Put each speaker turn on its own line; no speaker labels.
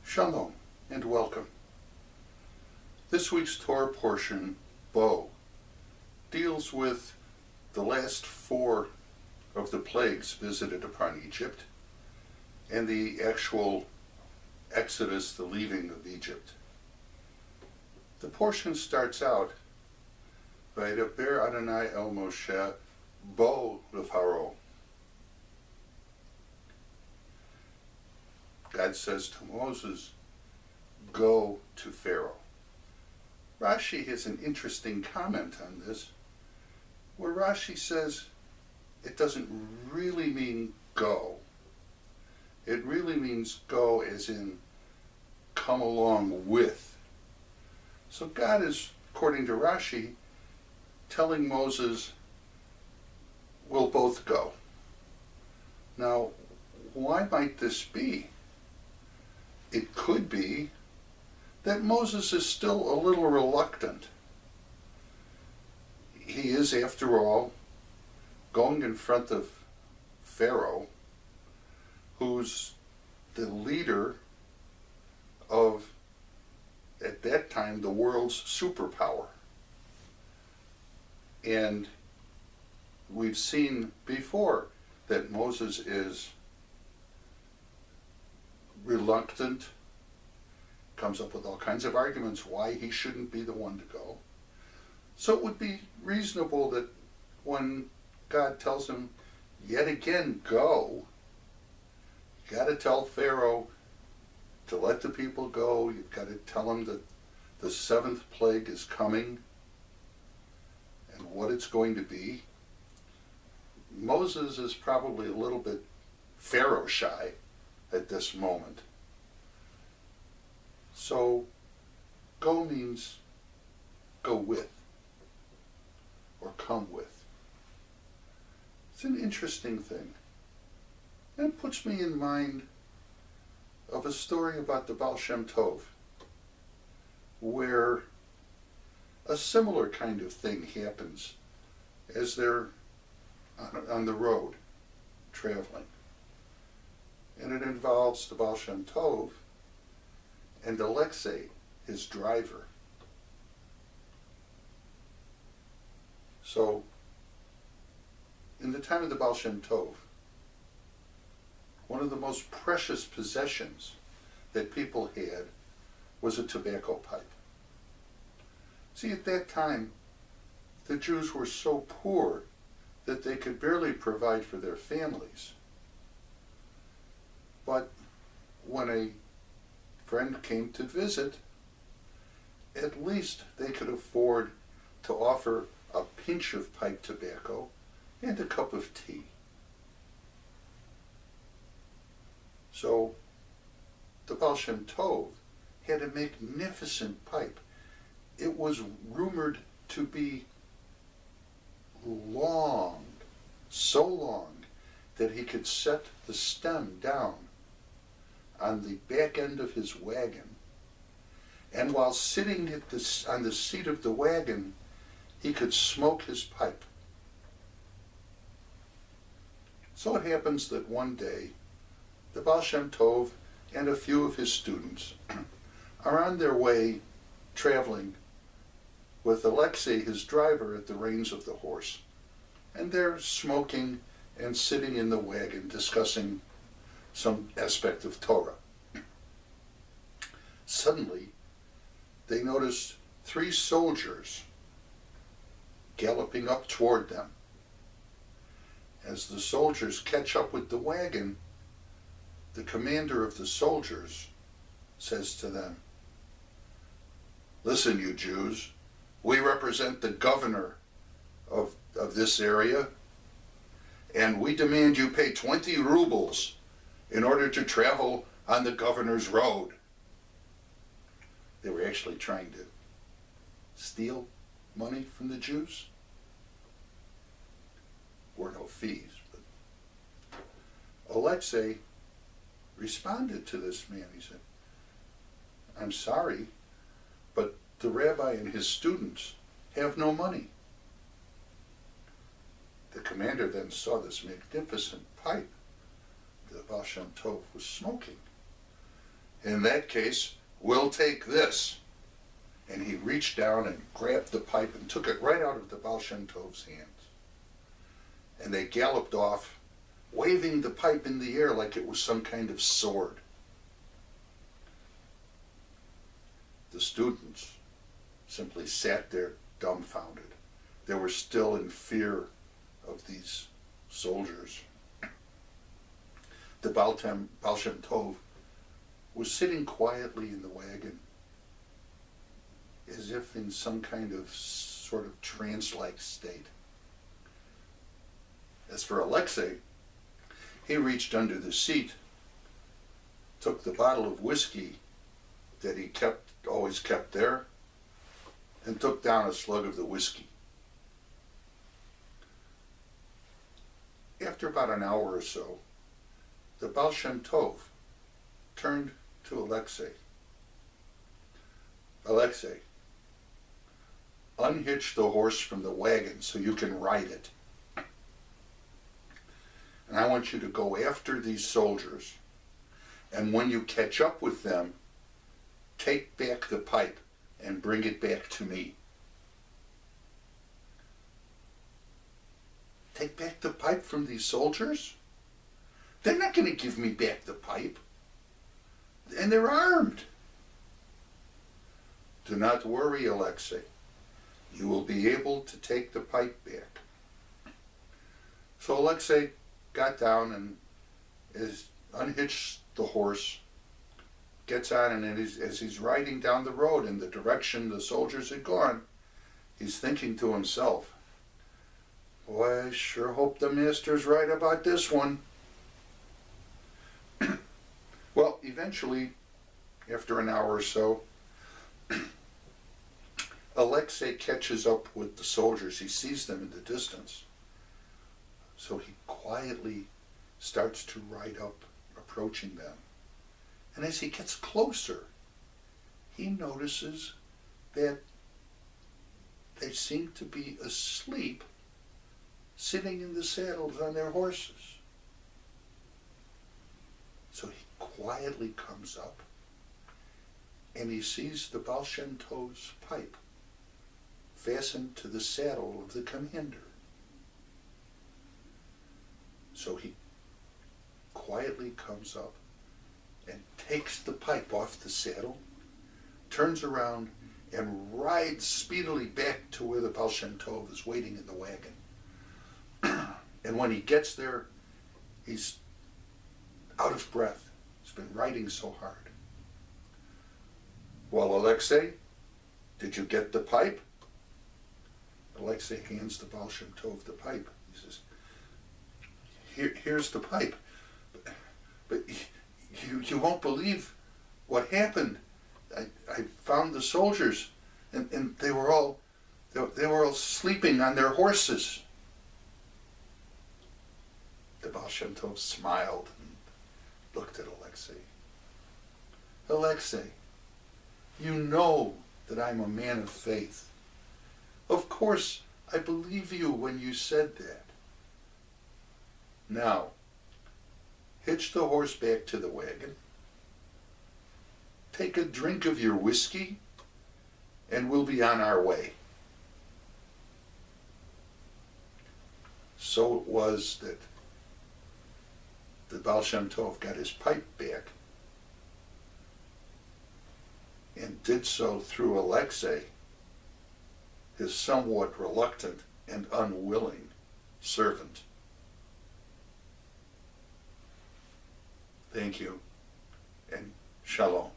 Shalom and welcome. This week's Torah portion, Bo, deals with the last 4 of the plagues visited upon Egypt and the actual exodus, the leaving of Egypt. The portion starts out, Vaydaber Adonai el Moshe Bo leFaro. God says to Moses, go to Pharaoh. Rashi has an interesting comment on this, where Rashi says it doesn't really mean go. It really means go as in come along with. So God is, according to Rashi, telling Moses, we'll both go. Now, why might this be? It could be that Moses is still a little reluctant. He is, after all, going in front of Pharaoh, who's the leader of, at that time, the world's superpower. And we've seen before that Moses is reluctant, comes up with all kinds of arguments why he shouldn't be the one to go. So it would be reasonable that when God tells him, yet again, go, you got to tell Pharaoh to let the people go. You've got to tell him that the 7th plague is coming and what it's going to be. Moses is probably a little bit Pharaoh shy at this moment. So, go means go with, or come with. It's an interesting thing. And it puts me in mind of a story about the Baal Shem Tov, where a similar kind of thing happens as they're on the road, traveling. And it involves the Baal Shem Tov and Alexei, his driver. So, in the time of the Baal Shem Tov, one of the most precious possessions that people had was a tobacco pipe. See, at that time, the Jews were so poor that they could barely provide for their families. But when a friend came to visit, at least they could afford to offer a pinch of pipe tobacco and a cup of tea. So the Baal Shem Tov had a magnificent pipe. It was rumored to be long, so long that he could set the stem down on the back end of his wagon, and while sitting on the seat of the wagon, he could smoke his pipe. So it happens that one day, the Baal Shem Tov and a few of his students are on their way traveling with Alexei, his driver, at the reins of the horse. And they're smoking and sitting in the wagon discussing some aspect of Torah. Suddenly, they notice 3 soldiers galloping up toward them. As the soldiers catch up with the wagon, the commander of the soldiers says to them, listen, you Jews, we represent the governor of this area, and we demand you pay 20 rubles in order to travel on the governor's road. They were actually trying to steal money from the Jews. Were no fees. But Alexei responded to this man. He said, I'm sorry, but the rabbi and his students have no money. The commander then saw this magnificent pipe the Baal Shem Tov was smoking. In that case, we'll take this. And he reached down and grabbed the pipe and took it right out of the Baal Shem Tov's hands. And they galloped off, waving the pipe in the air like it was some kind of sword. The students simply sat there dumbfounded. They were still in fear of these soldiers. The Baal Shem Tov was sitting quietly in the wagon, as if in some kind of sort of trance-like state. As for Alexei, he reached under the seat, took the bottle of whiskey that he always kept there, and took down a slug of the whiskey. After about an hour or so, the Baal Shem Tov turned to Alexei. Alexei, unhitch the horse from the wagon so you can ride it. And I want you to go after these soldiers. And when you catch up with them, take back the pipe and bring it back to me. Take back the pipe from these soldiers? They're not going to give me back the pipe. And they're armed. Do not worry, Alexei. You will be able to take the pipe back. So Alexei got down and unhitched the horse, gets on, and as he's riding down the road in the direction the soldiers had gone, he's thinking to himself, boy, I sure hope the master's right about this one. Well, eventually, after an hour or so, Alexei catches up with the soldiers. He sees them in the distance. So he quietly starts to ride up, approaching them. And as he gets closer, he notices that they seem to be asleep, sitting in the saddles on their horses. So he quietly comes up, and he sees the Baal Shem Tov's pipe fastened to the saddle of the commander. So he quietly comes up and takes the pipe off the saddle, turns around, and rides speedily back to where the Baal Shem Tov is waiting in the wagon. And when he gets there, he's out of breath. He's been riding so hard. Well, Alexei, did you get the pipe? Alexei hands the Baal Shem Tov the pipe. He says, here's the pipe. But you won't believe what happened. I found the soldiers, and they were all sleeping on their horses. The Baal Shem Tov smiled and looked at Alexei. Alexei, you know that I'm a man of faith. Of course, I believe you when you said that. Now, hitch the horse back to the wagon, take a drink of your whiskey, and we'll be on our way. So it was that the Baal Shem Tov got his pipe back, and did so through Alexei, his somewhat reluctant and unwilling servant. Thank you, and shalom.